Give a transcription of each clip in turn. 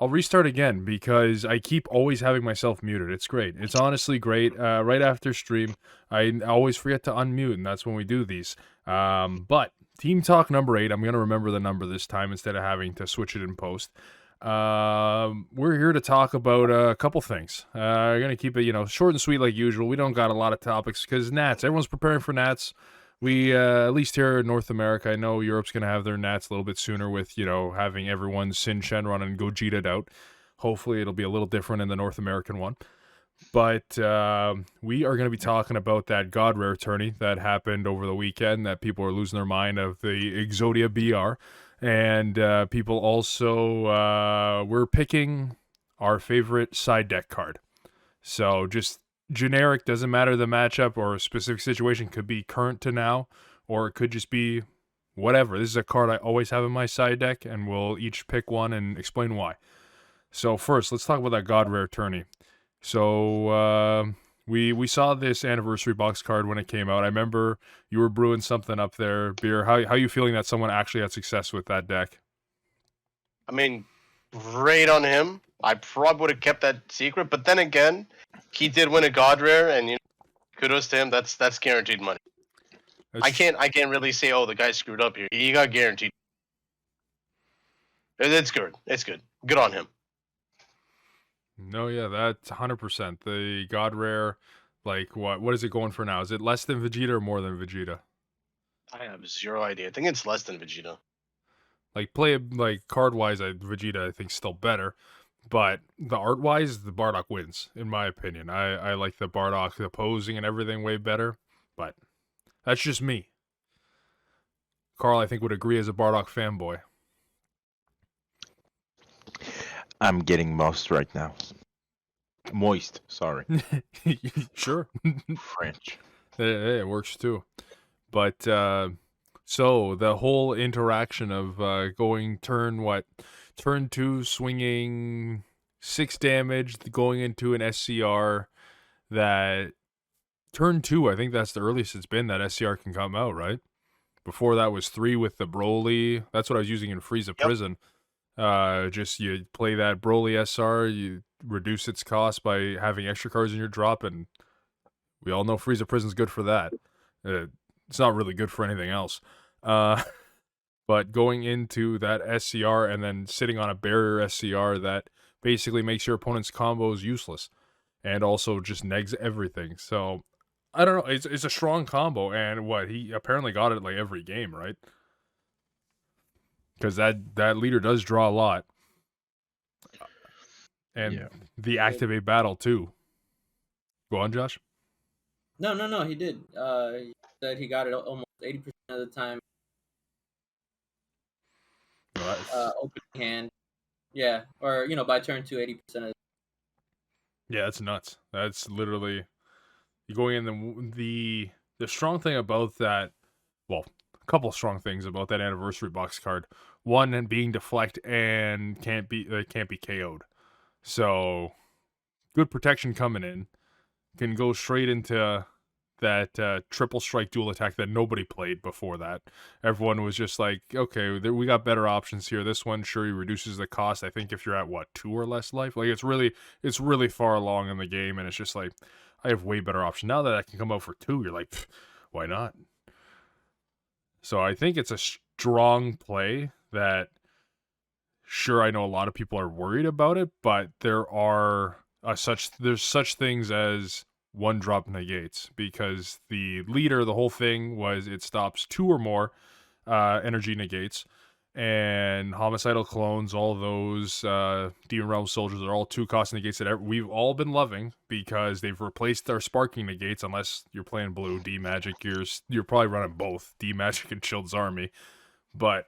I'll restart again because I keep always having myself muted. It's great. It's honestly great. Right after stream, I always forget to unmute, and that's when we do these. But Team Talk number 8, I'm going to remember the number this time instead of having to switch it in post. We're here to talk about a couple things. We're going to keep it, short and sweet like usual. We don't got a lot of topics because Nats, everyone's preparing for Nats. We, at least here in North America, I know Europe's going to have their Nats a little bit sooner with, having everyone Sin Shenron and Gogeta out. Hopefully it'll be a little different in the North American one. But we are going to be talking about that God Rare tourney that happened over the weekend that people are losing their mind of the Exodia BR. And people also, we're picking our favorite side deck card. So just generic, doesn't matter the matchup or a specific situation, could be current to now, or it could just be whatever. This is a card I always have in my side deck, and we'll each pick one and explain why. So first, let's talk about that God Rare tourney. So we saw this anniversary box card when it came out. I remember you were brewing something up there, Beer. How you feeling that someone actually had success with that deck? I mean, great on him. I probably would have kept that secret, but then again, he did win a God Rare, and kudos to him. That's guaranteed money. I can't really say, oh, the guy screwed up here. He got guaranteed. It's good. It's good. Good on him. No, yeah, that's 100%. The God Rare, like, what is it going for now? Is it less than Vegeta or more than Vegeta? I have zero idea. I think it's less than Vegeta. Like card-wise, Vegeta, I think, still better. But the art-wise, the Bardock wins, in my opinion. I like the Bardock, the posing and everything way better. But that's just me. Carl, I think, would agree as a Bardock fanboy. I'm getting moist right now. Moist, sorry. Sure. French. It works too. But so the whole interaction of going turn 2, swinging 6 damage, going into an SCR. That turn 2, I think that's the earliest it's been that SCR can come out, right? Before that was 3 with the Broly. That's what I was using in Frieza Prison. Just you play that Broly SR, you reduce its cost by having extra cards in your drop, and we all know Frieza Prison's good for that. It's not really good for anything else. But going into that SCR and then sitting on a barrier SCR that basically makes your opponent's combos useless and also just negs everything. So I don't know. It's a strong combo, and he apparently got it like every game, right? Because that leader does draw a lot, and the activate battle too. Go on, Josh. No, he did. He said he got it almost 80% of the time. Open hand. Yeah, or by turn 2, 80% of the Yeah, that's nuts. That's literally going in the strong thing about that. Well, a couple strong things about that anniversary box card. One, and being deflect and can't be KO'd. So good protection coming in. Can go straight into that triple strike dual attack that nobody played before that. Everyone was just like, okay, we got better options here. This one, sure, he reduces the cost. I think if you're at 2 or less life, like it's really far along in the game, and it's just like I have way better options now that I can come out for 2. You're like, why not? So I think it's a strong play that. Sure, I know a lot of people are worried about it, but there's such things as 1-drop negates, because the leader, the whole thing was it stops 2 or more energy negates, and homicidal clones, all those Demon Realm soldiers are all 2-cost negates that we've all been loving because they've replaced our sparking negates. Unless you're playing blue D Magic, you're probably running both D Magic and Chilled's Army, but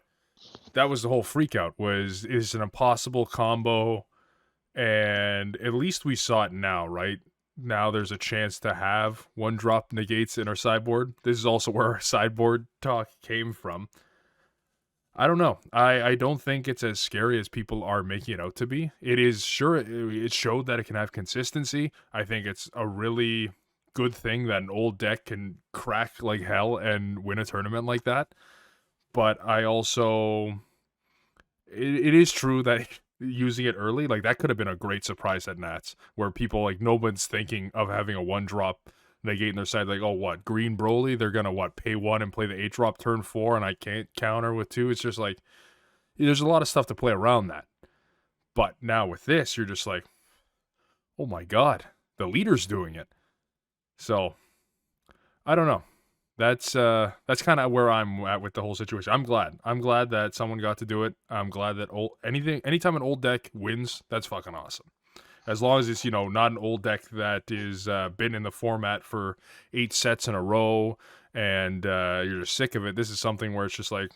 that was the whole freak out, is an impossible combo, and at least we saw it now, right? Now there's a chance to have 1-drop negates in our sideboard. This is also where our sideboard talk came from. I don't know. I don't think it's as scary as people are making it out to be. It is, sure, it showed that it can have consistency. I think it's a really good thing that an old deck can crack like hell and win a tournament like that. But I also, it is true that using it early, like that could have been a great surprise at Nats, where people like no one's thinking of having a 1-drop negate in their side. Like, oh, what, green Broly? They're gonna what, pay 1 and play the 8-drop turn 4, and I can't counter with 2. It's just like there's a lot of stuff to play around that. But now with this, you're just like, oh my god, the leader's doing it. So I don't know. That's kind of where I'm at with the whole situation. I'm glad that someone got to do it. I'm glad that anytime an old deck wins, that's fucking awesome. As long as it's, not an old deck that is been in the format for 8 sets in a row and you're just sick of it. This is something where it's just like,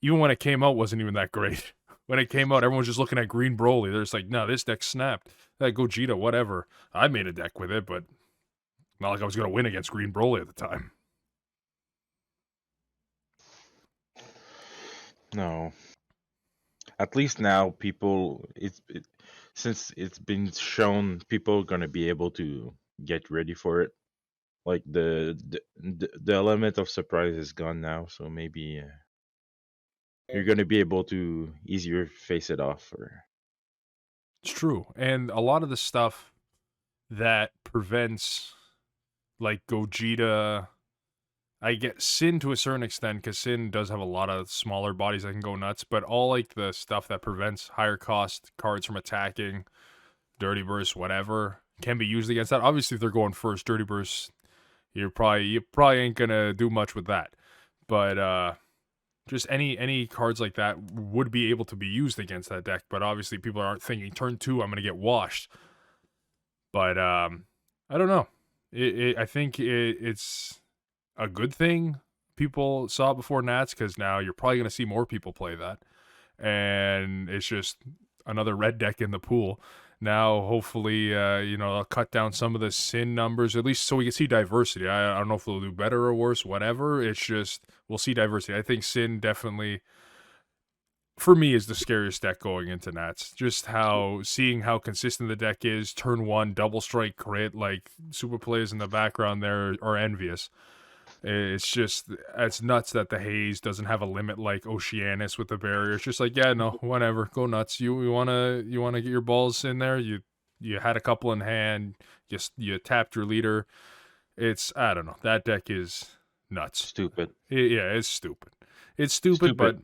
even when it came out, wasn't even that great. When it came out, everyone was just looking at Green Broly. They're just like, no, this deck snapped. That Gogeta, whatever. I made a deck with it, but not like I was going to win against Green Broly at the time. No. At least now, people, since it's been shown, people are gonna be able to get ready for it. Like the element of surprise is gone now, so maybe you're gonna be able to easier face it off. Or It's true. And a lot of the stuff that prevents, like, Gogeta, I get Sin to a certain extent, because Sin does have a lot of smaller bodies that can go nuts, but all, like, the stuff that prevents higher cost cards from attacking, Dirty Burst, whatever, can be used against that. Obviously, if they're going first, Dirty Burst, you probably ain't gonna do much with that. But, just any cards like that would be able to be used against that deck, but obviously people aren't thinking, turn 2, I'm gonna get washed. But, I don't know. I think it's a good thing people saw it before Nats, because now you're probably going to see more people play that. And it's just another red deck in the pool. Now, hopefully, they'll cut down some of the Sin numbers, at least so we can see diversity. I don't know if they'll do better or worse, whatever. It's just, we'll see diversity. I think Sin definitely, for me, is the scariest deck going into Nats. Just seeing how consistent the deck is, turn 1, double strike crit, like, super plays in the background there are envious. It's nuts that the Haze doesn't have a limit like Oceanus with the barrier. It's just like, yeah, no, whatever, go nuts. You wanna get your balls in there. You had a couple in hand. You tapped your leader. I don't know. That deck is nuts. stupid. Yeah, it's stupid. It's stupid, but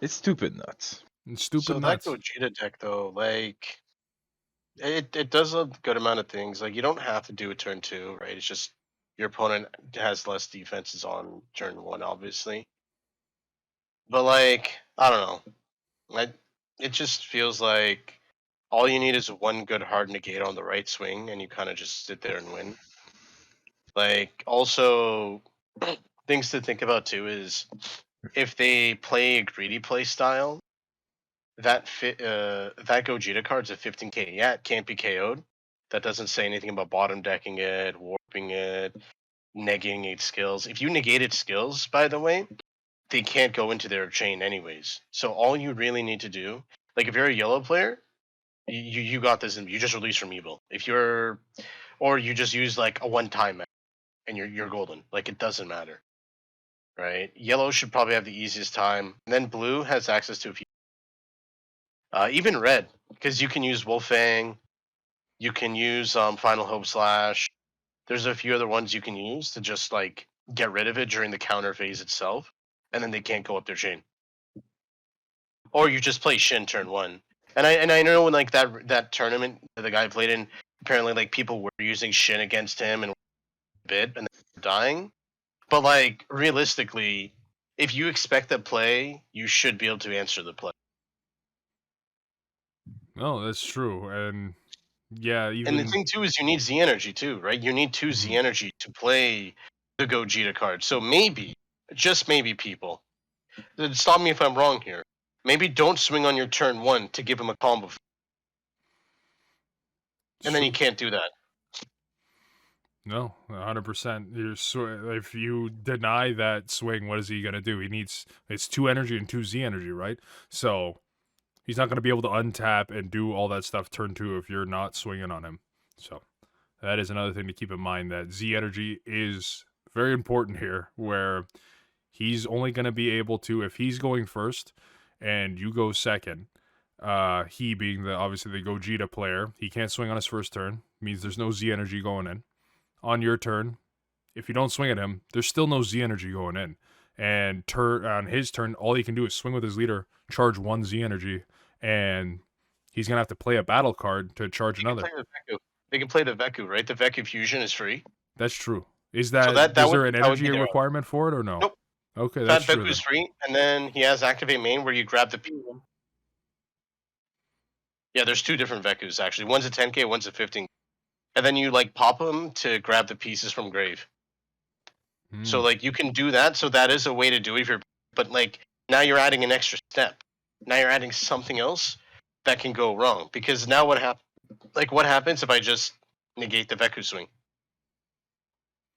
It's stupid nuts. it's stupid So nuts. that Gogeta deck though, like it does a good amount of things. Like you don't have to do a turn 2, right? It's just your opponent has less defenses on turn 1, obviously. But like, I don't know. It just feels like all you need is one good hard negate on the right swing, and you kind of just sit there and win. Like, also, things to think about too is if they play a greedy play style, that Gogeta card's a 15k. Yeah, it can't be KO'd. That doesn't say anything about bottom decking it, warping it, negating its skills. If you negate its skills, by the way, they can't go into their chain anyways. So all you really need to do, like if you're a yellow player, you got this, and you just release from evil. Or you just use like a one-time and you're golden. Like it doesn't matter, right? Yellow should probably have the easiest time, and then blue has access to a few. Even red, because you can use Wolfang, you can use Final Hope Slash. There's a few other ones you can use to just like get rid of it during the counter phase itself, and then they can't go up their chain. Or you just play Shin turn 1. And I know when like that tournament that the guy played in, apparently like people were using Shin against him and bit and they're dying. But like realistically, if you expect a play, you should be able to answer the play. No, that's true. And yeah, And the thing too is you need Z energy too, right? You need 2 Z energy to play the Gogeta card. So maybe, just maybe, people, stop me if I'm wrong here. Maybe don't swing on your turn 1 to give him a combo, and then you can't do that. No, 100%. If you deny that swing, what is he gonna do? It's 2 energy and 2 Z energy, right? So he's not gonna be able to untap and do all that stuff turn 2 if you're not swinging on him. So that is another thing to keep in mind, that Z energy is very important here, where he's only gonna be able to, if he's going first and you go second, he being obviously the Gogeta player, he can't swing on his first turn, means there's no Z energy going in. On your turn, if you don't swing at him, there's still no Z energy going in. And on his turn, all he can do is swing with his leader, charge 1 Z energy, and he's gonna have to play a battle card to charge another. They can play the Veku, right? The Veku fusion is free. That's true. Is So is there an that would energy be their requirement for it or no? Nope. Okay, That that's true. Veku is free, and then he has activate main where you grab the. Yeah, there's 2 different Vekus actually. One's a 10k, one's a 15. And then you like pop them to grab the pieces from grave. So like you can do that. So that is a way to do it. But like now you're adding an extra step. Now you're adding something else that can go wrong because now what happens if I just negate the Veku swing?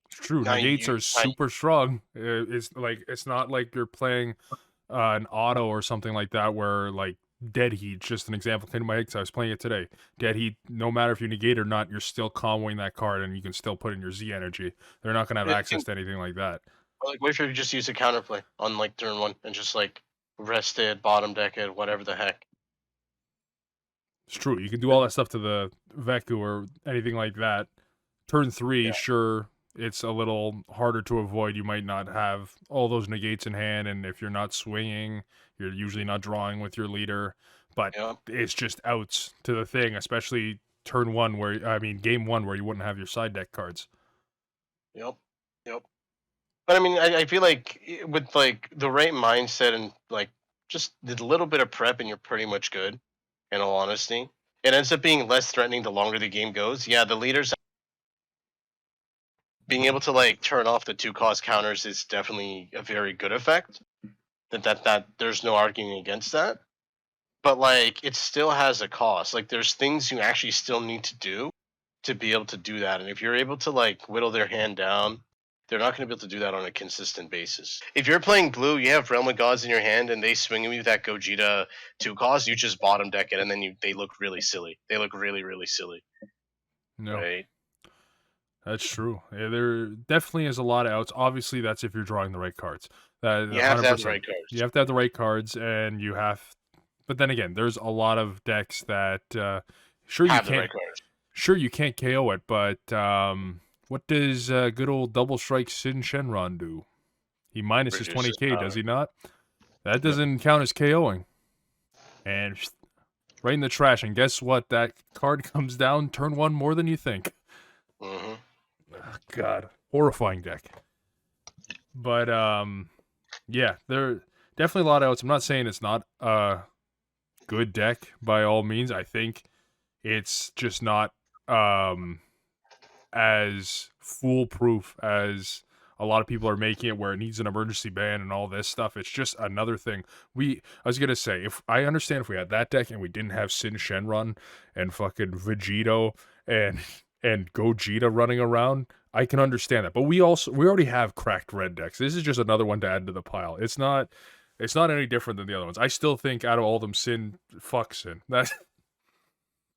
It's true. Negates are super strong. It's not like you're playing an auto or something like that where like dead heat. Just an example came to my head because I was playing it today. Dead heat. No matter if you negate or not, you're still comboing that card, and you can still put in your Z energy. They're not gonna have access to anything like that. Or like, what if you just use a counterplay on like turn 1 and just like rest it, bottom deck it, whatever the heck. It's true. You can do all that stuff to the Veku or anything like that. Turn 3, sure, it's a little harder to avoid. You might not have all those negates in hand, and if you're not swinging, you're usually not drawing with your leader. But it's just outs to the thing, especially turn 1 game 1 where you wouldn't have your side deck cards. Yep. But I mean, I feel like with like the right mindset and like just a little bit of prep, and you're pretty much good. In all honesty, it ends up being less threatening the longer the game goes. Yeah, the leaders being able to like turn off the 2-cost counters is definitely a very good effect. That there's no arguing against that. But like it still has a cost. Like there's things you actually still need to do to be able to do that. And if you're able to like whittle their hand down, they're not going to be able to do that on a consistent basis. If you're playing blue, you have Realm of Gods in your hand, and they swing you that Gogeta 2-cost, you just bottom deck it, and then they look really silly. They look really, really silly. No. Right? That's true. Yeah, there definitely is a lot of outs. Obviously, that's if you're drawing the right cards. You have to have the right cards. You have to have the right cards, and you have. But then again, there's a lot of decks that sure you can't KO it, but what does good old double strike Sin Shenron do? He minus his 20k, does he not? That doesn't count as KOing. And right in the trash. And guess what? That card comes down turn 1 more than you think. Mm-hmm. Oh, God, horrifying deck. But yeah, there definitely a lot of outs. I'm not saying it's not a good deck by all means. I think it's just not as foolproof as a lot of people are making it, where it needs an emergency ban and all this stuff. It's just another thing. I was gonna say, if I understand if we had that deck and we didn't have Sin Shenron and fucking Vegito and Gogeta running around, I can understand that. But we already have cracked red decks. This is just another one to add to the pile. It's not any different than the other ones. I still think out of all of them, Sin fucks Sin. That's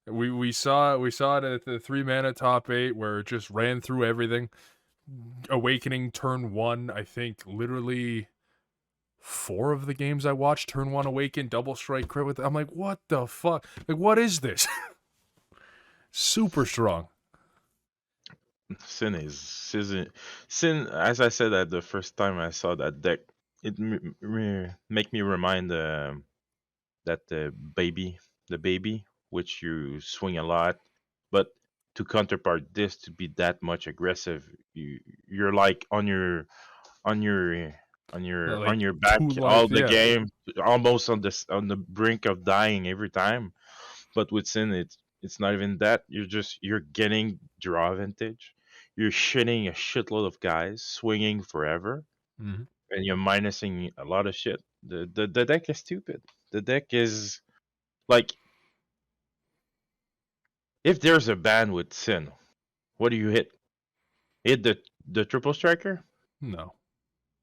we saw it at the 3-mana top 8 where it just ran through everything. Awakening turn 1, I think literally 4 of the games I watched, turn 1 Awaken, double strike crit with. I'm like, what the fuck? Like, what is this? Super strong. Sin, as I said that the first time I saw that deck, it make me remind that the baby, which you swing a lot, but to counterpart this to be that much aggressive, you're like on your back all the game, almost on the brink of dying every time. But with Sin, it's not even that. You're getting draw advantage. You're shitting a shitload of guys, swinging forever, and you're minusing a lot of shit. The deck is stupid. The deck is like, if there's a ban with Sin, what do you hit? Hit the triple striker? No.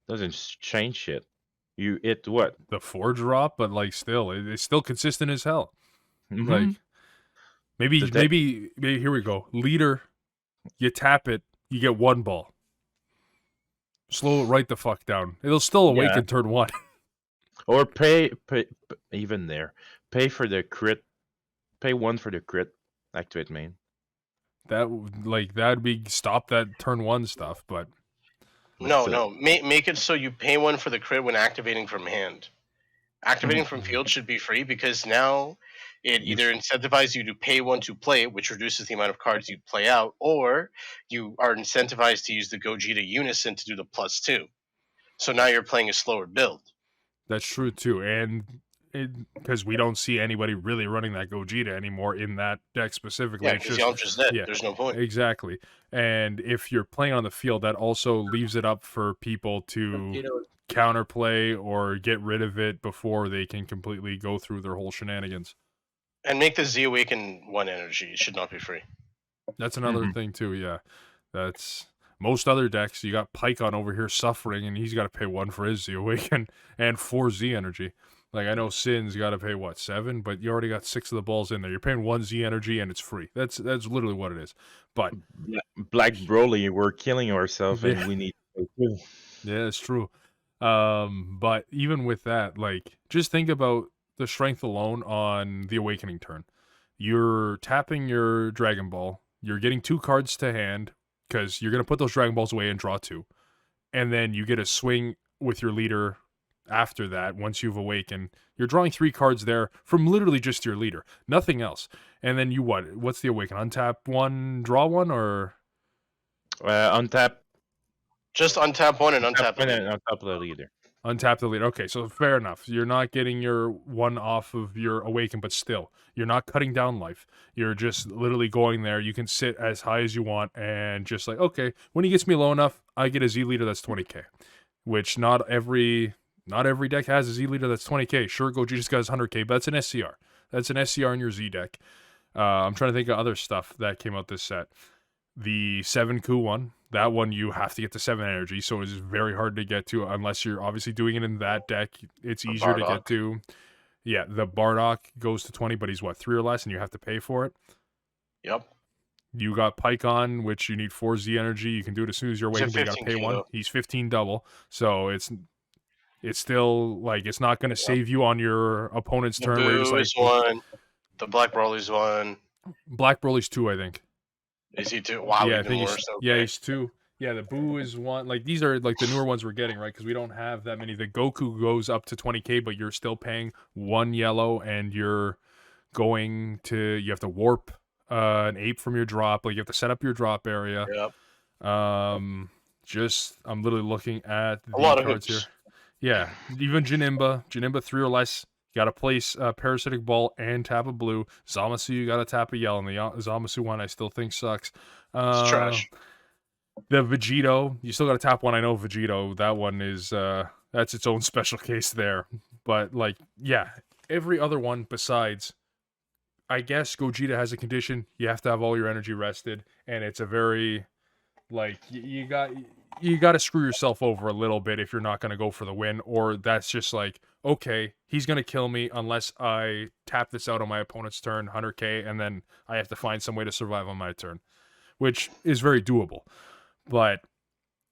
Doesn't change shit. You hit what? The 4-drop, but like still, it's still consistent as hell. Mm-hmm. Like maybe here we go. Leader, you tap it, you get 1 ball. Slow it right the fuck down. It'll still awaken turn 1. Or pay even there. Pay for the crit. Pay 1 for the crit. Activate main. That'd be stop that turn 1 stuff, but But No, still. no. Make it so you pay 1 for the crit when activating from hand. Activating Mhm. from field should be free because now it You either incentivizes you to pay 1 to play it, which reduces the amount of cards you play out, or you are incentivized to use the Gogeta Unison to do the +2. So now you're playing a slower build. that's true too. And because we don't see anybody really running that Gogeta anymore in that deck specifically. Yeah, It's because just, Yamcha's dead. yeah, There's no point. exactly. And if you're playing on the field, that also leaves it up for people to Gogeta was- counterplay or get rid of it before they can completely go through their whole shenanigans. And make the Z Awaken 1 energy. It should not be free. That's another Mhm. thing too. Yeah, that's most other decks. You got Pycon over here suffering, and he's got to pay 1 for his Z Awaken and 4 Z energy. Like I know Sin's got to pay what 7, but you already got 6 of the balls in there. You're paying 1 Z energy, and it's free. That's literally what it is. But Black Broly, we're killing ourselves, yeah, and we need to pay too. yeah, it's true. But even with that, like, just think about the strength alone on the Awakening turn. You're tapping your Dragon Ball. You're getting 2 cards to hand because you're gonna put those Dragon Balls away and draw 2, and then you get a swing with your leader after that. Once you've awakened, you're drawing 3 cards there from literally just your leader, nothing else. And then you what? What's the Awaken? Untap 1, draw 1, or Untap. Just untap 1 and untap the And leader. on top of the leader. untap the leader. Okay, so fair enough. You're not getting your 1 off of your Awaken, but still, you're not cutting down life. You're just literally going there. You can sit as high as you want and just like, okay, when he gets me low enough, I get a Z leader that's 20k, which not every deck has a Z leader that's 20k. Sure, Gogeta's got his 100k, but that's an SCR. That's an SCR in your Z deck. I'm trying to think of other stuff that came out this set. The 7 coup one, that one you have to get to 7 energy, so it's very hard to get to unless you're obviously doing it in that deck. It's easier to get Bardock. to. Yeah, the Bardock goes to 20, but he's what, 3 or less, and you have to pay for it. Yep. You got Pycon, which you need 4 Z energy. You can do it as soon as you're He's at waiting, but you got to pay 15K 1. though. He's 15 double, so it's still like it's not going to save you on your opponent's The turn where you're just Boo like is 1. The Black Broly's 1. Black Broly's 2, I think. Is he 2? Wow, Yeah, I even think worse. he's Okay. yeah, he's 2. Yeah, the Boo is 1. Like these are like the newer ones we're getting, right? Because we don't have that many. The Goku goes up to 20k, but you're still paying 1 yellow, and you have to warp an ape from your drop. Like you have to set up your drop area. Yep. I'm literally looking at the A lot of cards hoops. here. Yeah, even Janimba 3 or less. You got to place a parasitic ball and tap a blue. Zamasu, you got to tap a yellow. And the Zamasu one, I still think sucks. It's trash. The Vegito, you still got to tap one. I know Vegito. That one is that's its own special case there. But like, yeah, every other one besides, I guess Gogeta has a condition. You have to have all your energy rested, and it's a very like you got to screw yourself over a little bit if you're not going to go for the win, or that's just like, okay, he's going to kill me unless I tap this out on my opponent's turn, 100k, and then I have to find some way to survive on my turn, which is very doable. But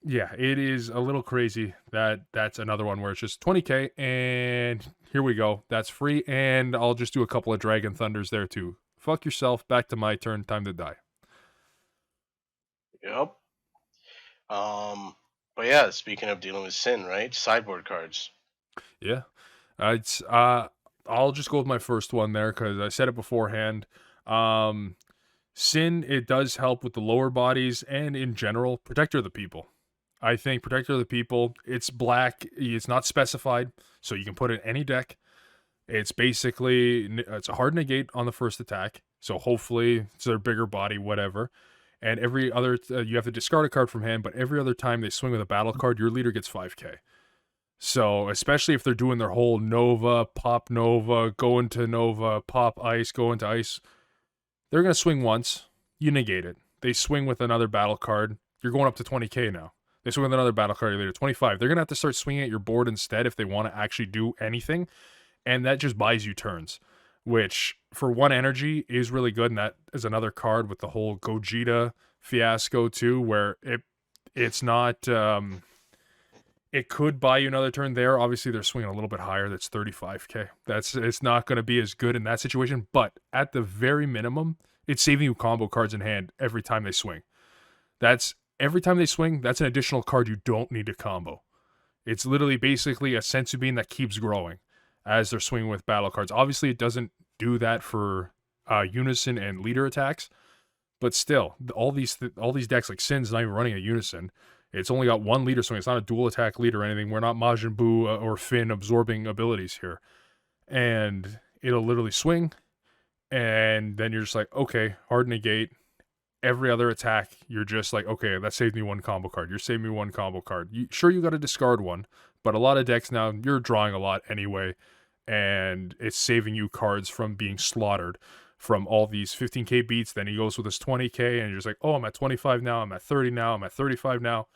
yeah, it is a little crazy that's another one where it's just 20k and here we go. That's free, and I'll just do a couple of Dragon Thunders there too. Fuck yourself, back to my turn, time to die. Yep. But yeah, speaking of dealing with sin, right? Sideboard cards. Yeah. I'll just go with my first one there because I said it beforehand. Sin, it does help with the lower bodies and in general, Protector of the People. I think Protector of the People, it's black, it's not specified, so you can put it in any deck. It's basically, it's a hard negate on the first attack, so hopefully it's their bigger body, whatever. And every other, you have to discard a card from hand, but every other time they swing with a battle card, your leader gets 5k. So, especially if they're doing their whole Nova, pop Nova, go into Nova, pop Ice, go into Ice, they're going to swing once, you negate it. They swing with another battle card, you're going up to 20k now. They swing with another battle card later, 25. They're going to have to start swinging at your board instead if they want to actually do anything, and that just buys you turns, which for 1 energy is really good, and that is another card with the whole Gogeta fiasco too, where it's not It could buy you another turn there. Obviously, they're swinging a little bit higher. That's 35k. It's not going to be as good in that situation. But at the very minimum, it's saving you combo cards in hand every time they swing. That's every time they swing. That's an additional card you don't need to combo. It's literally basically a sensu bean that keeps growing as they're swinging with battle cards. Obviously, it doesn't do that for unison and leader attacks, but still, all these decks like Sin's not even running a unison. It's only got one leader swing. It's not a dual attack leader or anything. We're not Majin Buu or Finn absorbing abilities here. And it'll literally swing, and then you're just like, okay, hard negate. Every other attack, you're just like, okay, that saved me one combo card. You're saving me one combo card. Sure, you got to discard one, but a lot of decks now, you're drawing a lot anyway, and it's saving you cards from being slaughtered from all these 15k beats. Then he goes with his 20k, and you're just like, oh, I'm at 25 now, I'm at 30 now, I'm at 35 now.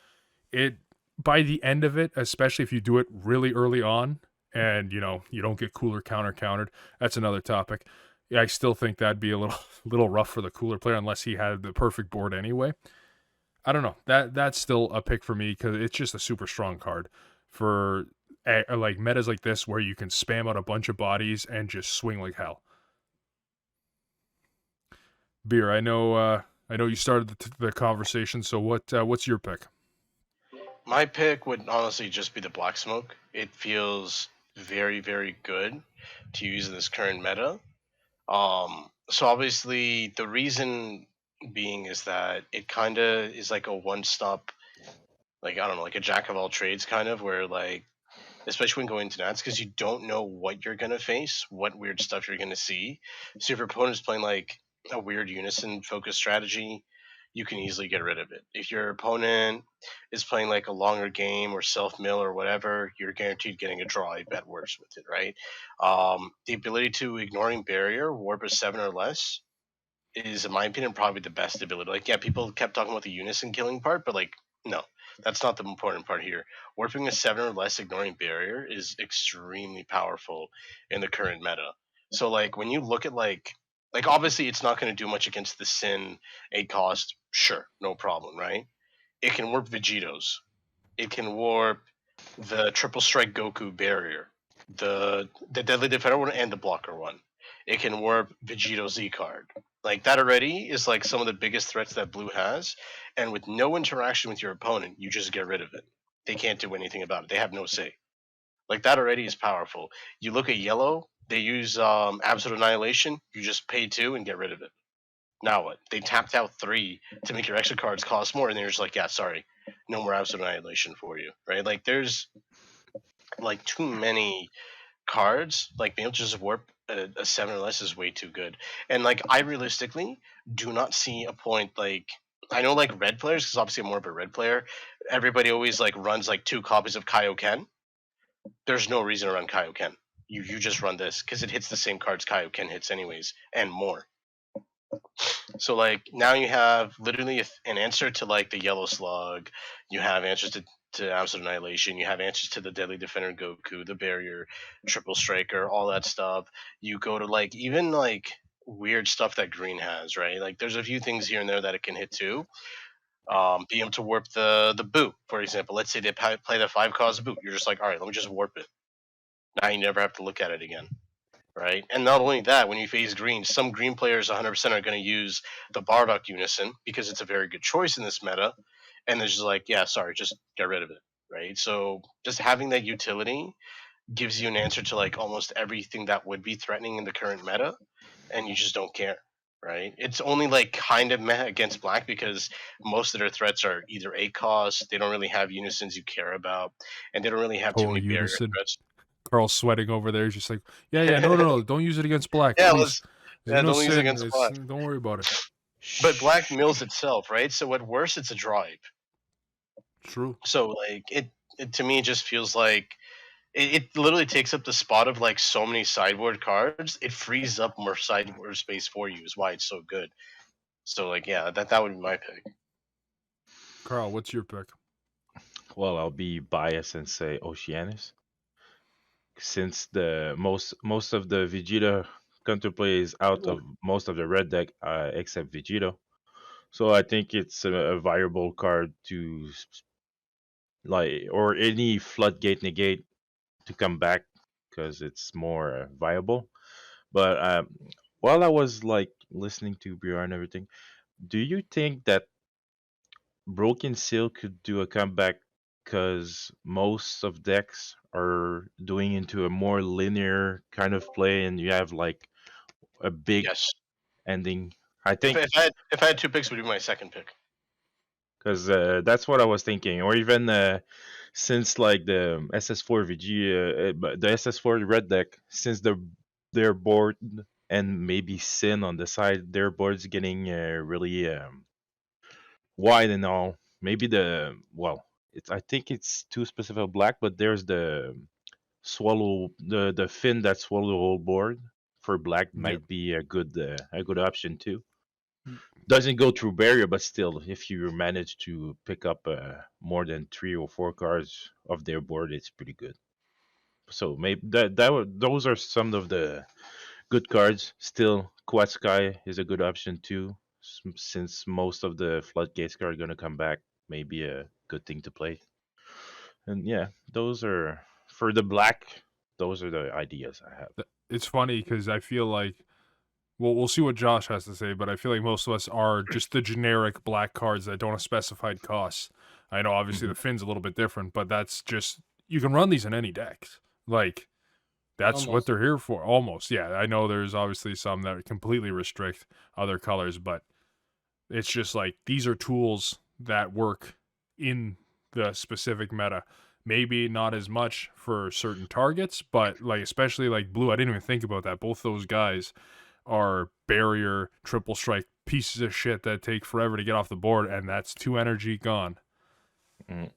It by the end of it, especially if you do it really early on, and you don't get cooler countered. That's another topic. Yeah, I still think that'd be a little rough for the cooler player unless he had the perfect board anyway. I don't know. That's still a pick for me because it's just a super strong card for like metas like this where you can spam out a bunch of bodies and just swing like hell. Beer, I know you started the conversation, so what's your pick? My pick would honestly just be the Black Smoke. It feels very, very good to use in this current meta. So obviously the reason being is that it kind of is like a one-stop, like I don't know, like a jack of all trades kind of, where like especially when going to Nats, because you don't know what you're gonna face, what weird stuff you're gonna see. So if your opponent's playing like a weird unison focus strategy, you can easily get rid of it. If your opponent is playing like a longer game or self mill or whatever, you're guaranteed getting a draw at worst with it, right? The ability to ignoring barrier, warp a 7 or less, is in my opinion probably the best ability. Like, yeah, people kept talking about the unison killing part, but like, no, that's not the important part here. Warping a 7 or less ignoring barrier is extremely powerful in the current meta. So like when you look at like obviously it's not going to do much against the Sin 8 cost, sure, no problem, right? It can warp Vegetos. It can warp the triple strike Goku barrier, the deadly defender one, and the blocker one. It can warp Vegito Z card. Like that already is like some of the biggest threats that blue has, and with no interaction with your opponent, you just get rid of it. They can't do anything about it. They have no say. Like that already is powerful. You look at yellow, they use absolute annihilation. You just pay 2 and get rid of it. Now what? They tapped out 3 to make your extra cards cost more, and they're just like, yeah, sorry, no more absolute annihilation for you, right? Like there's like too many cards. Like being able to just warp a 7 or less is way too good. And like I realistically do not see a point. Like I know like red players, because obviously I'm more of a red player. Everybody always like runs like 2 copies of Kaioken. There's no reason to run Kaioken. You just run this because it hits the same cards Kaioken hits anyways and more. So like now you have literally an answer to like the Yellow Slug. You have answers to Absolute Annihilation. You have answers to the Deadly Defender Goku, the Barrier, Triple Striker, all that stuff. You go to like even like weird stuff that Green has, right? Like there's a few things here and there that it can hit too. Being able to warp the boot, for example. Let's say they play the 5 cause boot. You're just like, all right, let me just warp it. Now you never have to look at it again, right? And not only that, when you face green, some green players 100% are going to use the Bardock Unison because it's a very good choice in this meta. And they're just like, yeah, sorry, just get rid of it, right? So just having that utility gives you an answer to like almost everything that would be threatening in the current meta, and you just don't care, right? It's only like kind of meh against black because most of their threats are either 8 cost, they don't really have unisons you care about, and they don't really have too Oh, many barrier unison. threats. Carl's sweating over there. He's just like, yeah, no, don't use it against black, Yeah, please. yeah, No don't use it sin. against black. Don't worry about it. But black mills itself, right? So at worst, it's a drive. True. So like it to me just feels like it literally takes up the spot of like so many sideboard cards. It frees up more sideboard space for you. Is why it's so good. So like yeah, that would be my pick. Carl, what's your pick? Well, I'll be biased and say Oceanus, since the most of the Vegeta counterplay is out of most of the red deck except Vegito. So I think it's a viable card to like or any floodgate negate to come back because it's more viable. But while I was like listening to BR and everything, do you think that Broken Seal could do a comeback because most of decks are doing into a more linear kind of play, and you have like a big Yes. ending? I If, think if I had two picks, it would be my second pick. because that's what I was thinking, or even since like the SS4 VG, but the SS4 red deck, since their board and maybe Sin on the side, their board's getting really wide and all. Maybe it's I think it's too specific black, but there's the swallow the fin that swallow the whole board for black Yep. might be a good option too. Doesn't go through barrier, but still, if you manage to pick up more than 3 or 4 cards of their board, it's pretty good. So maybe those are some of the good cards. Still, Quad Sky is a good option too, since most of the floodgates are gonna come back. Maybe a good thing to play. And yeah, those are for the black. Those are the ideas I have. It's funny because I feel like, well, we'll see what Josh has to say, but I feel like most of us are just the generic black cards that don't have specified costs. I know obviously Mhm. the Fin's a little bit different, but that's just, you can run these in any decks. Like, that's what Almost. they're here for. Almost, yeah. I know there's obviously some that completely restrict other colors, but it's just like these are tools that work in the specific meta. Maybe not as much for certain targets, but like especially like blue, I didn't even think about that. Both those guys are barrier triple strike pieces of shit that take forever to get off the board, and that's 2 energy gone. Mm.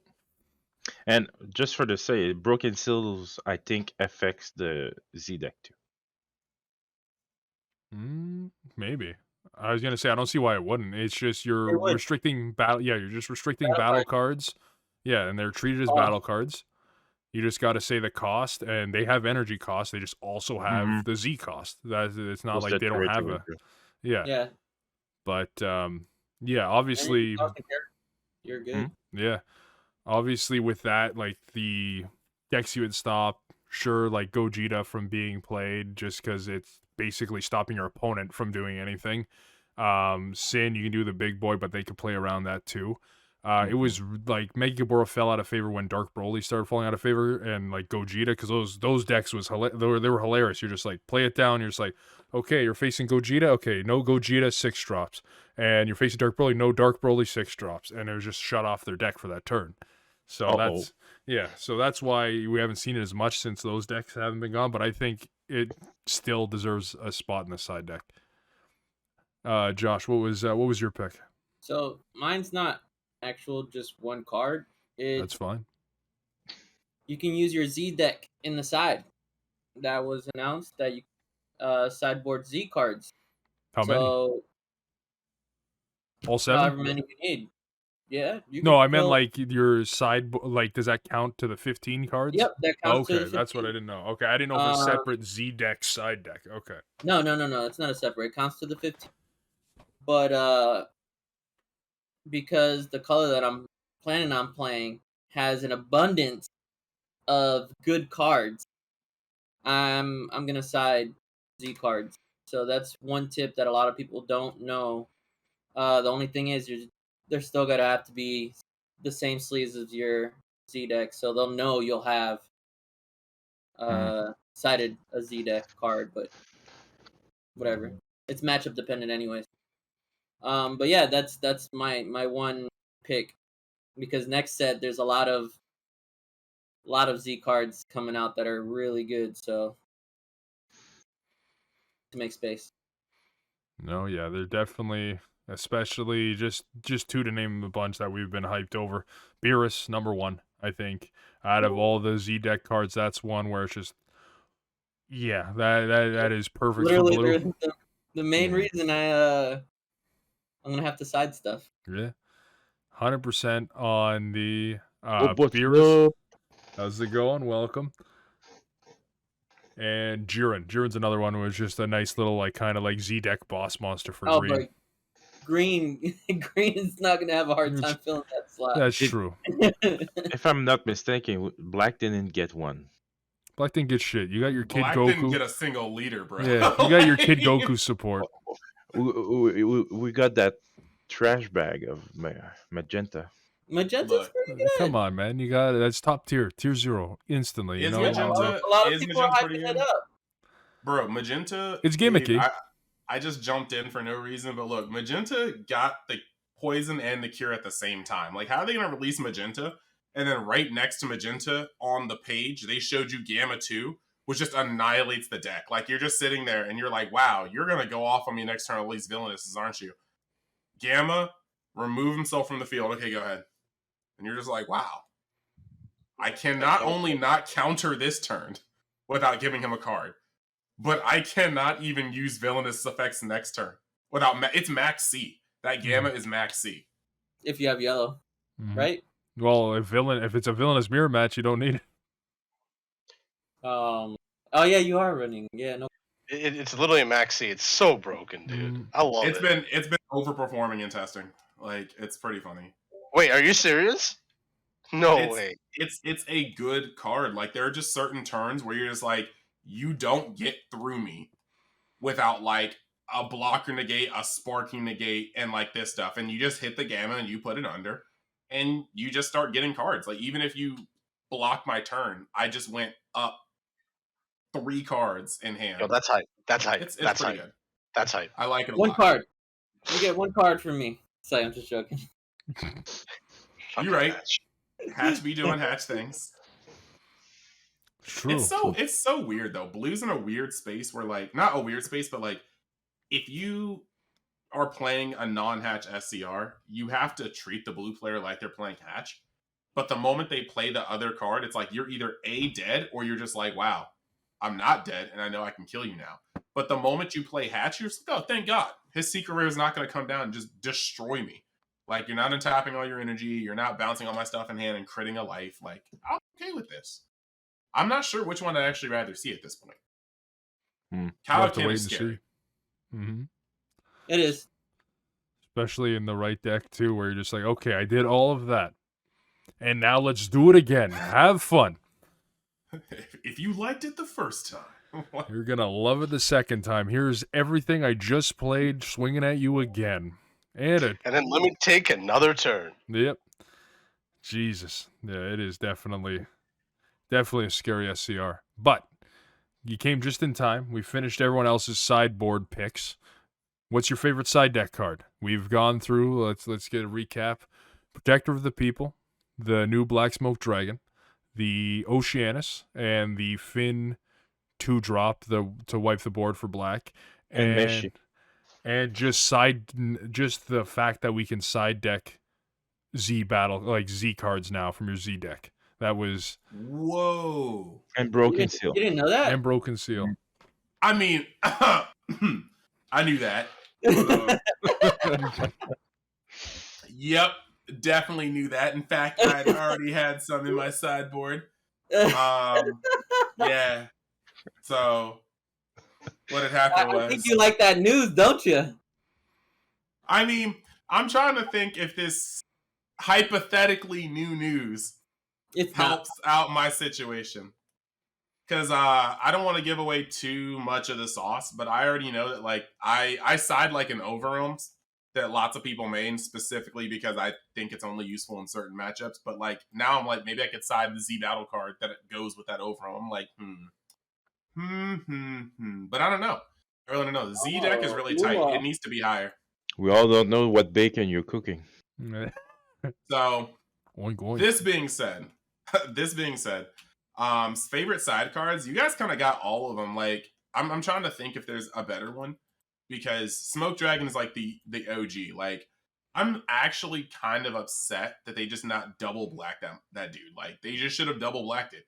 And just for the say, Broken Seals I think affects the Z deck too. Maybe. I was gonna say I don't see why it wouldn't. It's just you're It would. restricting battle. Yeah, you're just restricting Battle battle card cards. Yeah, and they're treated as cost. battle cards. You just got to say the cost, and they have energy cost. They just also Mm-hmm. have the Z cost. That it's not Plus like the they don't have territory a too. yeah. Yeah. But yeah, And if you obviously, cost a character, you're good. yeah, obviously with that, like the decks you would stop. Sure, like Gogeta from being played, just because it's basically stopping your opponent from doing anything. Sin, you can do the big boy, but they could play around that too. It was like Mega Gabora fell out of favor when Dark Broly started falling out of favor, and like Gogeta, because those decks was they were hilarious. You're just like play it down. You're just like, okay, you're facing Gogeta. Okay, no Gogeta, 6 drops, and you're facing Dark Broly. No Dark Broly, 6 drops, and it was just shut off their deck for that turn. So Uh-oh. that's why we haven't seen it as much since those decks haven't been gone. But I think it still deserves a spot in the side deck. Josh, what was your pick? So mine's not actual just one card. That's It's fine. you can use your Z deck in the side. That was announced that you sideboard Z cards. How many? So All 7? however many you need. Yeah, you No, could I meant fill. like your like does that count to the 15 cards? Yep, that counts to Okay, the that's what I 15. didn't know. Okay, I didn't know if it's Uh, separate Z deck, side deck. Okay. no. It's not a separate. It counts to the 15. But because the color that I'm planning on playing has an abundance of good cards, I'm gonna side Z cards. So that's one tip that a lot of people don't know. The only thing is, they're still gonna have to be the same sleeves as your Z deck, so they'll know you'll have sided a Z deck card, but whatever. It's matchup dependent, anyways. But yeah, that's my one pick because next set there's a lot of Z cards coming out that are really good. So to make space. No, yeah, they're definitely, especially just two to name a bunch that we've been hyped over. Beerus, number 1, I think. Out of all the Z deck cards, that's one where it's just, yeah, that is perfect for Literally, blue. the main Yeah. reason I'm gonna have to side stuff. Yeah, 100% on the What's Beerus. up? How's it going? Welcome. And Jiren. Jiren's another one, was just a nice little like kind of like Z deck boss monster for Oh, green. but green green is not gonna have a hard time filling that slot. That's true. If I'm not mistaken, Black didn't get one. Black didn't get shit. You got your Kid Black Goku. didn't get a single leader, bro. Yeah, you got your Kid Goku support. We got that trash bag of magenta. Magenta's Look, pretty good. Come on, man. You got that's top tier, tier 0 instantly. You Is know, Magenta- A lot of is people are Magenta pretty hyping it good? up. bro, Magenta. It's gimmicky. Dude, I just jumped in for no reason, but look, Magenta got the poison and the cure at the same time. Like, how are they going to release Magenta? And then right next to Magenta on the page, they showed you Gamma 2, which just annihilates the deck. Like, you're just sitting there and you're like, wow, you're going to go off on me next turn, at least villainous, aren't you? Gamma, remove himself from the field. Okay, go ahead. And you're just like, wow. I can not only not counter this turn without giving him a card, but I cannot even use villainous effects next turn without it's max C. That Gamma is max C. If you have yellow, Mhm. right? Well, if it's a villainous mirror match, you don't need it. Oh yeah, you are running. Yeah, no. It's literally a maxi. It's so broken, dude. Mm. I love It's it. been overperforming in testing. Like, it's pretty funny. Wait, are you serious? No it's, way. It's a good card. Like, there are just certain turns where you're just like, you don't get through me without like a blocker negate, a sparking negate, and like this stuff. And you just hit the Gamma and you put it under, and you just start getting cards. Like, even if you block my turn, I just went up 3 cards in hand. Yo, that's hype. That's hype. It's That's pretty hype. good. That's hype. I like it a One lot. card. You get one card from me. Sorry, I'm just joking. Fucking You're right. match. Hatch be doing Hatch things. True. It's so weird though. Blue's in a weird space where, like, not a weird space, but like, if you are playing a non-Hatch SCR, you have to treat the blue player like they're playing Hatch. But the moment they play the other card, it's like you're either A, dead, or you're just like, wow, I'm not dead, and I know I can kill you now. But the moment you play Hatch, you're just like, oh, thank God. His secret rare is not going to come down and just destroy me. Like, you're not untapping all your energy, you're not bouncing all my stuff in hand and critting a life. Like, I'm okay with this. I'm not sure which one I'd actually rather see at this point. We'll have to Calican wait is and scary. see. Mm-hmm. It is. Especially in the right deck too, where you're just like, okay, I did all of that, and now let's do it again. Have fun. If you liked it the first time, You're gonna love it the second time. Here's everything I just played, swinging at you again, and it. And then let me take another turn. Yep. Jesus. Yeah, it is definitely a scary SCR. But you came just in time. We finished everyone else's sideboard picks. What's your favorite side deck card? We've gone through. Let's get a recap. Protector of the People, the new Black Smoke Dragon, the Oceanus, and the Finn 2-drop to wipe the board for black, And Meshi. and just the fact that we can side deck Z battle, like Z cards now from your Z deck. That was whoa. And Broken Seal. You didn't know that? and Broken Seal. I mean, I knew that. Yep, definitely knew that. In fact, I'd already had some in my sideboard. Yeah. So what had happened I was, think you like that news, don't you? I mean, I'm trying to think if this hypothetically new news It's not. helps out my situation. Because I don't want to give away too much of the sauce, but I already know that, like, I side like an Overwhelms that lots of people main, specifically because I think it's only useful in certain matchups. But like, now I'm like, maybe I could side the Z battle card that goes with that Overwhelm. I'm like, but I don't know. I really don't know. The Z deck is really tight. yeah. It needs to be higher. We all don't know what bacon you're cooking. So Oink, oink. this being said, favorite side cards, you guys kind of got all of them. Like, I'm trying to think if there's a better one, because Smoke Dragon is like the OG. Like, I'm actually kind of upset that they just not double blacked that dude. Like, they just should have double blacked it.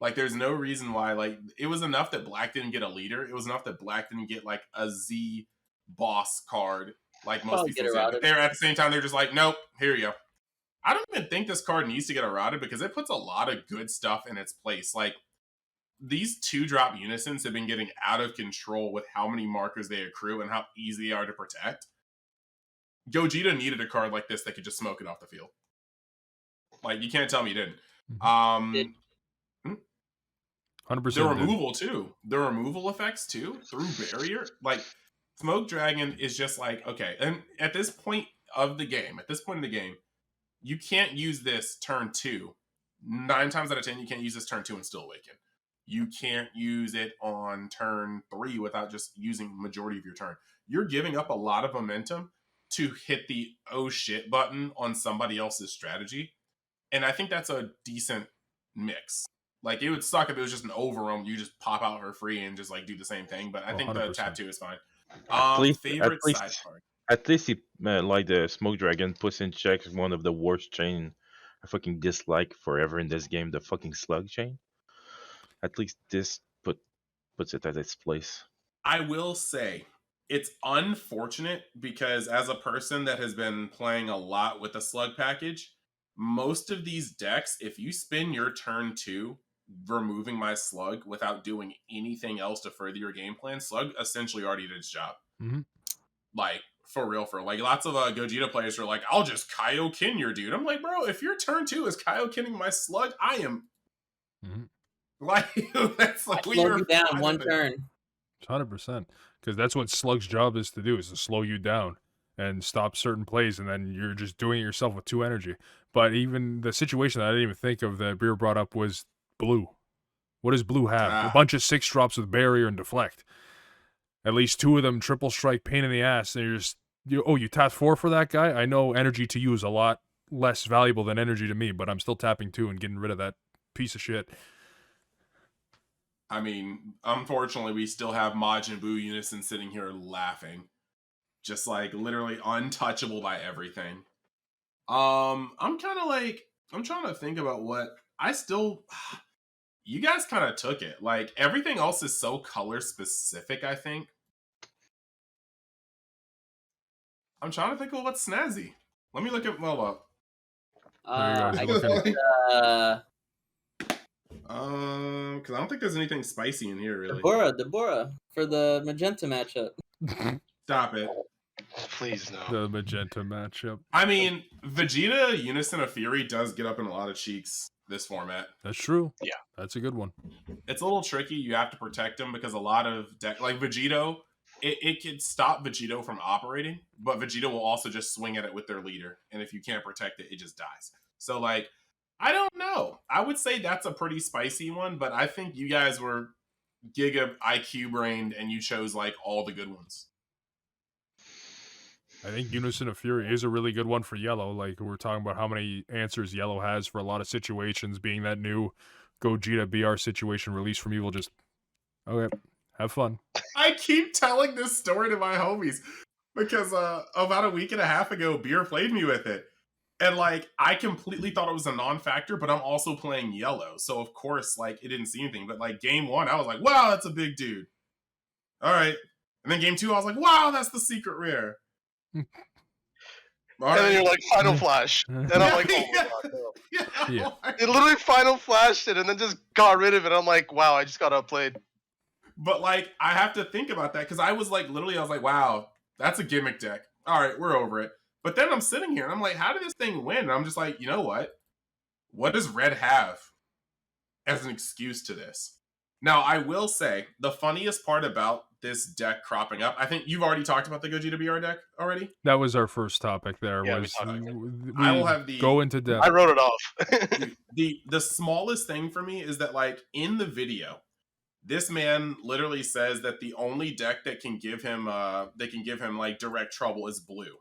Like, there's no reason why. Like, it was enough that Black didn't get a leader. It was enough that Black didn't get like a Z boss card, like most Probably people get did. eroded. But they're at the same time, they're just like, nope, here you go. I don't even think this card needs to get eroded, because it puts a lot of good stuff in its place. Like, these 2-drop unisons have been getting out of control with how many markers they accrue and how easy they are to protect. Gogeta needed a card like this that could just smoke it off the field. Like, you can't tell me he didn't. Did. 100%. The removal too. The removal effects too through barrier. Like, Smoke Dragon is just like, okay. And at this point in the game, you can't use this turn 2. 9 times out of 10, you can't use this turn 2 and still awaken. You can't use it on turn 3 without just using majority of your turn. You're giving up a lot of momentum to hit the oh shit button on somebody else's strategy. And I think that's a decent mix. Like, it would suck if it was just an overwhelm. You just pop out for free and just like do the same thing. But I think the 100%. tattoo is fine. Favorite side card. At least he, like the Smoke Dragon, puts in check one of the worst chain I fucking dislike forever in this game, the fucking Slug chain. At least this puts it at its place. I will say it's unfortunate because as a person that has been playing a lot with the Slug package, most of these decks, if you spin your turn 2 removing my Slug without doing anything else to further your game plan, Slug essentially already did its job. Mm-hmm. Like, for real. Like, lots of Gogeta players are like, I'll just Kaioken your dude. I'm like, bro, if your turn 2 is Kaiokenning my Slug, I am... Mm-hmm. Like, that's like... Slow you down one turn. 100%. Because that's what Slug's job is to do, is to slow you down and stop certain plays, and then you're just doing it yourself with 2 energy. But even the situation that I didn't even think of that Beer brought up was blue. What does blue have? A bunch of 6 drops with barrier and deflect. At least 2 of them triple strike, pain in the ass. And you're just, you tap 4 for that guy? I know energy to you is a lot less valuable than energy to me, but I'm still tapping 2 and getting rid of that piece of shit. I mean, unfortunately, we still have Majin Buu Unison sitting here laughing. Just like literally untouchable by everything. I'm kind of like, I'm trying to think about what I still, you guys kind of took it. Like, everything else is so color specific, I think. I'm trying to think of what's snazzy. Let me look at well up. I guess, Because I don't think there's anything spicy in here, really. Deborah for the magenta matchup. Stop it. Please no. The magenta matchup. I mean, Vegeta Unison of Fury does get up in a lot of cheeks this format. That's true. Yeah. That's a good one. It's a little tricky. You have to protect him because a lot of like Vegito, it can stop Vegito from operating, but Vegeta will also just swing at it with their leader. And if you can't protect it, it just dies. So, like, I don't know. I would say that's a pretty spicy one, but I think you guys were giga IQ brained and you chose like all the good ones. I think Unison of Fury is a really good one for Yellow. Like, we're talking about how many answers Yellow has for a lot of situations, being that new Gogeta BR situation released from Evil. Just, okay, have fun. I keep telling this story to my homies because about a week and a half ago, Beer played me with it. And, like, I completely thought it was a non-factor, but I'm also playing Yellow. So, of course, like, it didn't see anything. But, like, game 1, I was like, wow, that's a big dude. All right. And then game 2, I was like, wow, that's the secret rare. And then you're like, Final Flash. And I'm like, oh my god, no. Yeah. It literally Final Flashed it and then just got rid of it. I'm like, wow, I just got outplayed. But, like, I have to think about that because I was like, literally, I was like, wow, that's a gimmick deck. All right, we're over it. But then I'm sitting here and I'm like, how did this thing win? And I'm just like, you know what? What does Red have as an excuse to this? Now, I will say, the funniest part about this deck cropping up, I think you've already talked about the Gogeta BR deck already. That was our first topic there. Yeah, was I will have the go into depth. I wrote it off. the smallest thing for me is that, like, in the video, this man literally says that the only deck that can give him like direct trouble is blue.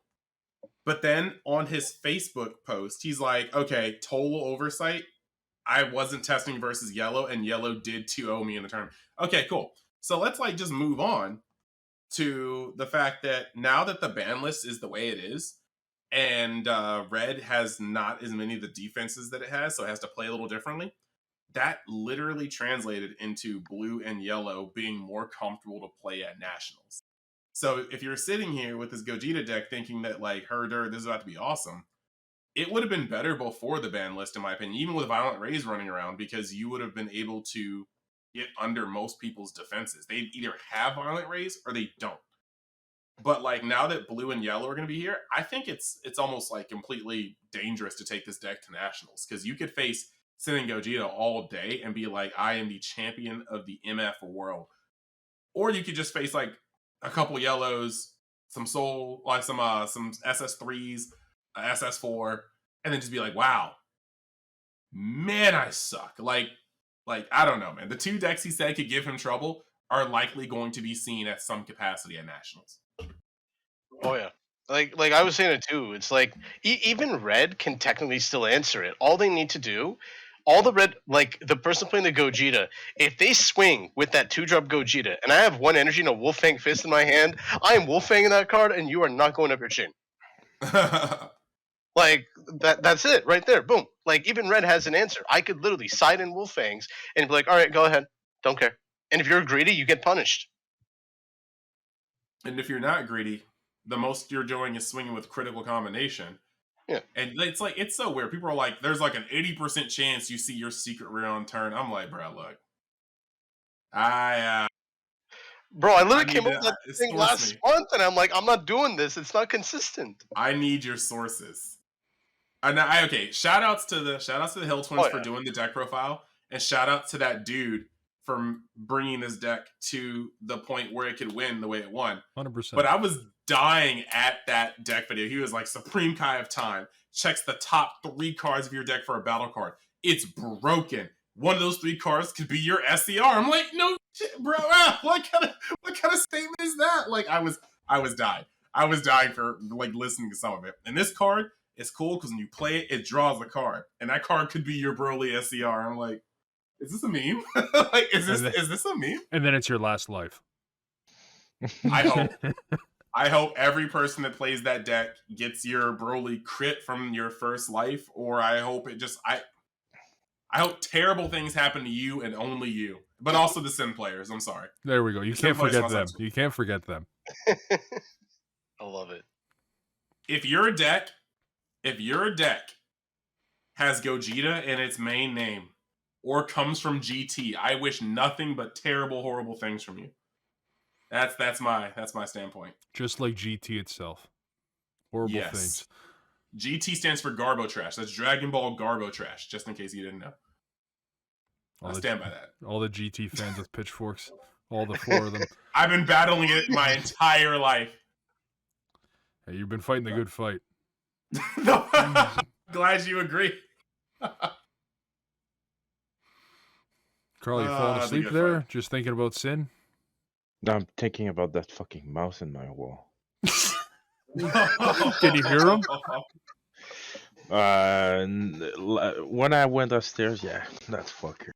But then on his Facebook post, he's like, okay, total oversight. I wasn't testing versus Yellow, and Yellow did 2-0 me in the tournament. Okay, cool. So let's like just move on to the fact that now that the ban list is the way it is, and Red has not as many of the defenses that it has, so it has to play a little differently. That literally translated into Blue and Yellow being more comfortable to play at Nationals. So if you're sitting here with this Gogeta deck thinking that, like, this is about to be awesome, it would have been better before the ban list, in my opinion, even with Violent Rays running around, because you would have been able to get under most people's defenses. They either have Violent Rays or they don't. But like now that blue and yellow are going to be here, I think it's almost like completely dangerous to take this deck to nationals because you could face Sin and Gogeta all day and be like, I am the champion of the MF world, or you could just face like a couple yellows, some soul, like some SS3s, SS4, and then just be like, wow, man, I suck. Like I don't know, man. The two decks he said could give him trouble are likely going to be seen at some capacity at nationals. Oh yeah. Like I was saying it too. It's like even red can technically still answer it. All they need to do, all the red, like the person playing the Gogeta, if they swing with that 2-drop Gogeta, and I have 1 energy and a Wolfang Fist in my hand, I am Wolfanging that card, and you are not going up your chin. Like that's it right there. Boom. Like even red has an answer. I could literally side in Wolfangs and be like, all right, go ahead, don't care. And if you're greedy, you get punished. And if you're not greedy, the most you're doing is swinging with critical combination. Yeah. And it's like, it's so weird. People are like, there's like an 80% chance you see your secret rare on turn. I'm like, bro, look. Bro, I literally I came need up to- with that thing source last me. month, and I'm like, I'm not doing this. It's not consistent. I need your sources. And okay, shout outs to the Hill Twins for doing the deck profile, and shout out to that dude for bringing this deck to the point where it could win the way it won. 100%. But I was dying at that deck video. He was like, Supreme Kai of Time checks the top 3 cards of your deck for a battle card. It's broken. One of those 3 cards could be your SCR. I'm like, no shit, bro. What kind of statement is that? Like, I was dying. I was dying for like listening to some of it. And this card is cool because when you play it, it draws a card, and that card could be your Broly SCR. I'm like, is this a meme? Like, is this a meme? And then it's your last life. I hope every person that plays that deck gets your Broly crit from your first life, or I hope it just I hope terrible things happen to you and only you, but also the Sim players. I'm sorry. There we go. You can't forget them. You can't forget them. I love it. If your deck has Gogeta in its main name or comes from GT, I wish nothing but terrible, horrible things from you. That's my standpoint. Just like GT itself. Horrible things. GT stands for Garbo Trash. That's Dragon Ball Garbo Trash, just in case you didn't know. I stand by that. All the GT fans with pitchforks. All the 4 of them. I've been battling it my entire life. Hey, you've been fighting the good fight. No, glad you agree. Carl, you falling asleep there? Fight. Just thinking about Sin? No, I'm thinking about that fucking mouse in my wall. Can you hear him? When I went upstairs, yeah, that fucker.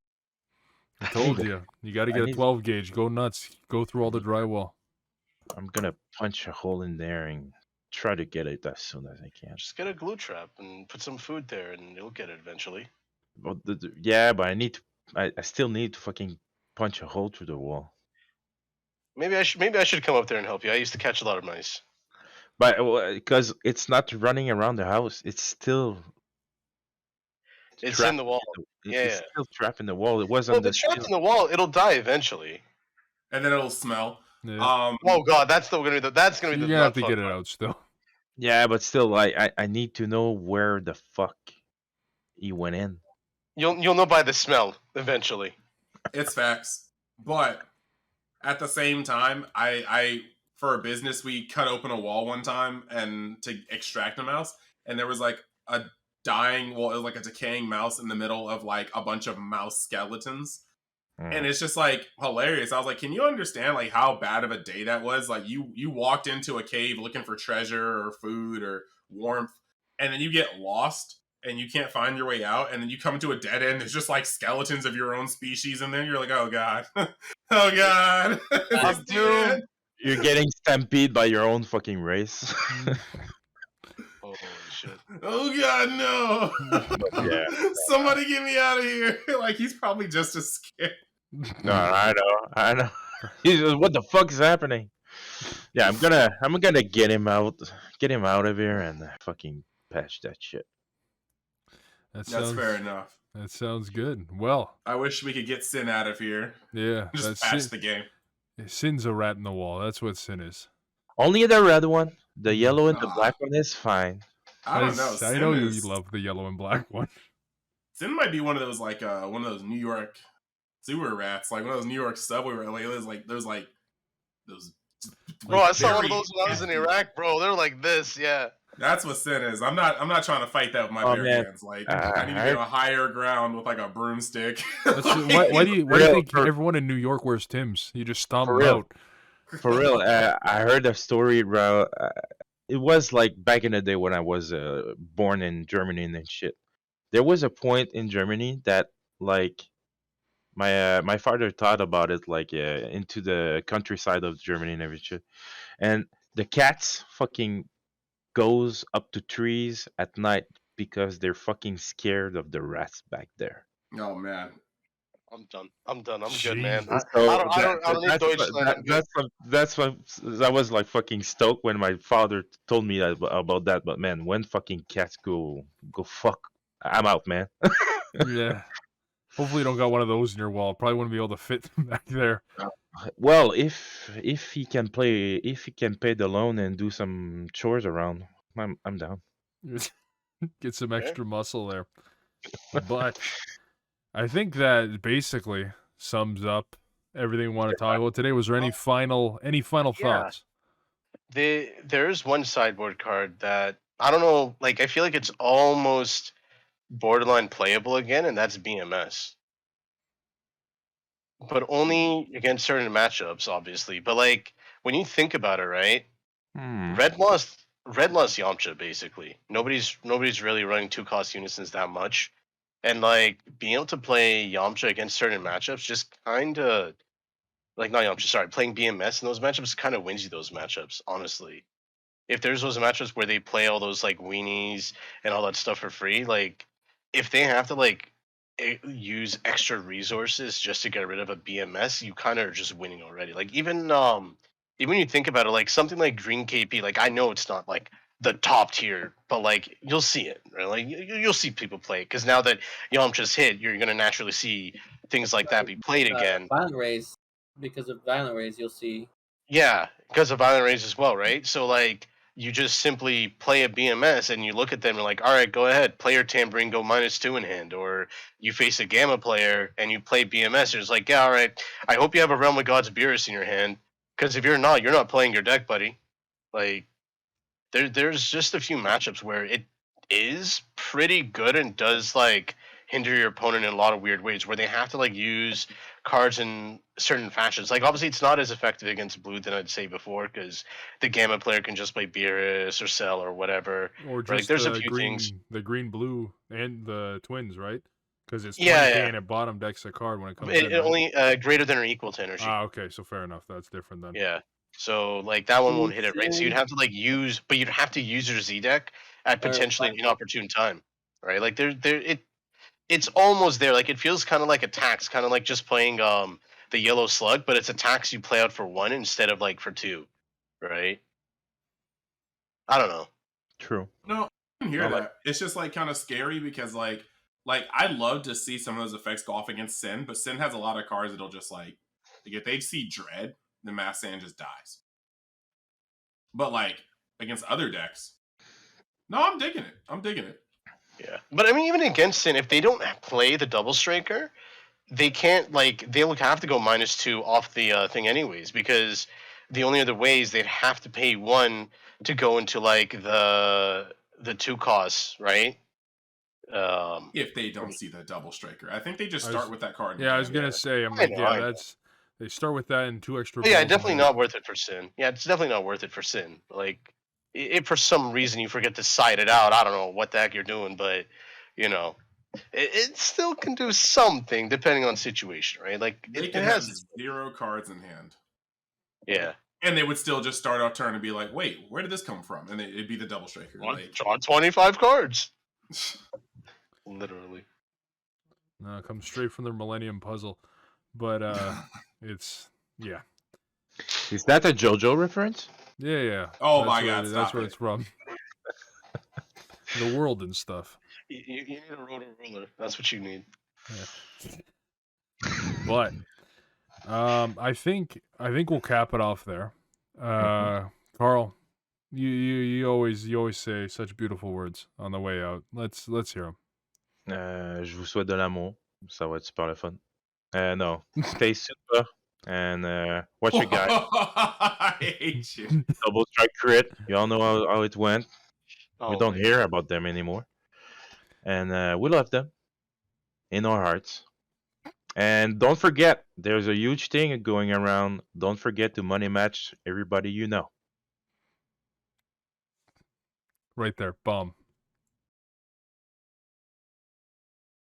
I told you. You got to get a 12 gauge. Go nuts. Go through all the drywall. I'm going to punch a hole in there and try to get it as soon as I can. Just get a glue trap and put some food there, and you'll get it eventually. But yeah, but I still need to fucking punch a hole through the wall. Maybe I should come up there and help you. I used to catch a lot of mice. But because it's not running around the house, it's still. It's in the wall. It's still trapped in the wall. It wasn't. Well, if it's trapped in the wall, it'll die eventually. And then it'll smell. Yeah. Oh god, that's gonna be the. You're gonna have to get it out still. Yeah, but still, I need to know where the fuck he went in. You'll know by the smell eventually. It's facts, but at the same time, I for a business we cut open a wall one time and to extract a mouse, and there was like a dying, well, it was like a decaying mouse in the middle of like a bunch of mouse skeletons. And it's just like hilarious. I was like, can you understand like how bad of a day that was? Like you walked into a cave looking for treasure or food or warmth, and then you get lost and you can't find your way out, and then you come to a dead end. There's just like skeletons of your own species in there. You're like, oh god, oh god, I'm doomed. You're getting stampeded by your own fucking race. Oh shit! Oh god, no! Yeah. Somebody get me out of here! Like he's probably just as scared. No, I know. He's just, what the fuck is happening? Yeah, I'm gonna get him out of here and fucking patch that shit. That's fair enough. That sounds good. Well, I wish we could get Sin out of here. Yeah, just patch the game. Sin's a rat in the wall. That's what Sin is. Only the red one. The yellow and the Ah, black one is fine. I don't know. I know you love the yellow and black one. Sin might be one of those like one of those New York sewer rats, like one of those New York subway rats. Like those Bro, I saw one of very those when I was in hefty- Iraq, bro. They're like this, yeah. That's what sin is. I'm not trying to fight that with my Oh bare man, hands. Like I need to I get on a higher ground with like a broomstick. That's Like, why do you real, think everyone in New York wears Timbs? You just stomp for them real, out. for real. I heard a story about. It was like back in the day when I was born in Germany and shit. There was a point in Germany that like my father thought about it like into the countryside of Germany and everything, and the cats fucking goes up to trees at night because they're fucking scared of the rats back there. oh man. I'm done. I'm done. I'm good, man. Jesus. So I don't need Deutschland. I'm good. that's what I was like fucking stoked when my father told me about that. But man, when fucking cats go fuck, I'm out, man. Yeah. Hopefully you don't got one of those in your wall. Probably wouldn't be able to fit back there. Well, if he can play, if he can pay the loan and do some chores around, I'm down. Get some Okay. extra muscle there. But I think that basically sums up everything we want to talk about today. Was there any final Yeah. thoughts? There's one sideboard card that I don't know. Like, I feel like it's almost borderline playable again, and that's BMS. But only against certain matchups, obviously. But like, when you think about it, right? Hmm. Red lost Yamcha basically. Nobody's really running 2 cost unisons that much, and like being able to play Yamcha against certain matchups just kind of like not Yamcha. Sorry, playing BMS in those matchups kind of wins you those matchups. Honestly, if there's those matchups where they play all those like weenies and all that stuff for free, like if they have to like use extra resources just to get rid of a BMS, you kind of are just winning already. Like even when you think about it, like something like Green KP, like I know it's not like the top tier, but like you'll see it, right? Like you'll see people play it because now that Yamcha's hit, you're gonna naturally see things like that be played again. Violent Rays, because of Violent Rays, you'll see. Yeah, because of Violent Rays as well, right? So like you just simply play a BMS and you look at them and like, all right, go ahead, play your Tambourine, go -2 in hand, or you face a Gamma player and you play BMS. It's like, yeah, all right, I hope you have a Realm of God's Beerus in your hand, because if you're not playing your deck, buddy. Like there's just a few matchups where it is pretty good and does like hinder your opponent in a lot of weird ways where they have to like use cards in certain fashions. Like obviously it's not as effective against blue than I'd say before because the Gamma player can just play Beerus or Cell or whatever. Or Right? just There's a few things. the green blue and the twins, right? Because it's Yeah, 20k yeah. and it bottom decks a card when it comes It, in, it right? only greater than or equal to energy. Ah, okay, so fair enough. That's different then. Yeah. So like that one won't hit it, right? So you'd have to like use, but you'd have to use your Z deck at potentially an inopportune time, right? Like it's almost there. Like it feels kind of like a tax, kind of like just playing the yellow slug, but it's a tax you play out for 1 instead of like for 2, right? I don't know. True. No, I can hear Well, that. It's just like kind of scary because like I love to see some of those effects go off against Sin, but Sin has a lot of cards that'll just like if they see Dread, the Mass Sand just dies. But like against other decks, no, I'm digging it. I'm digging it. Yeah, but I mean, even against Sin, if they don't play the double striker, they can't like they'll have to go -2 off the thing anyways because the only other way is they'd have to pay 1 to go into like the 2 costs, right? If they don't see the double striker, I think they just I start was- with that card. in Yeah, I was hand. gonna say, I'm I like, know, yeah, I know. that's they start with that and 2 extra. But yeah, balls in definitely hand. not worth it for Sin. Yeah, it's definitely not worth it for Sin. Like, if for some reason you forget to side it out, I don't know what the heck you're doing, but you know, it still can do something depending on situation, right? Like, They it could have has. 0 cards in hand, Yeah. and they would still just start our turn and be like, "Wait, where did this come from?" And it'd be the double striker. Like, Draw 25 cards. Literally. No, it comes straight from their Millennium Puzzle, but it's yeah, is that a JoJo reference? yeah. Oh That's my where God, that's stop where it. it's from. The world and stuff. You need a rotor ruler. That's what you need. But I think we'll cap it off there. Carl, you always say such beautiful words on the way out. Let's hear them. Je vous souhaite de l'amour. Ça va être super le fun. No, stay super and watch your guy. I hate you. Double strike crit. You all know how it went. We don't Always. hear about them anymore. And we love them in our hearts. And don't forget, there's a huge thing going around. Don't forget to money match everybody you know. Right there, bomb.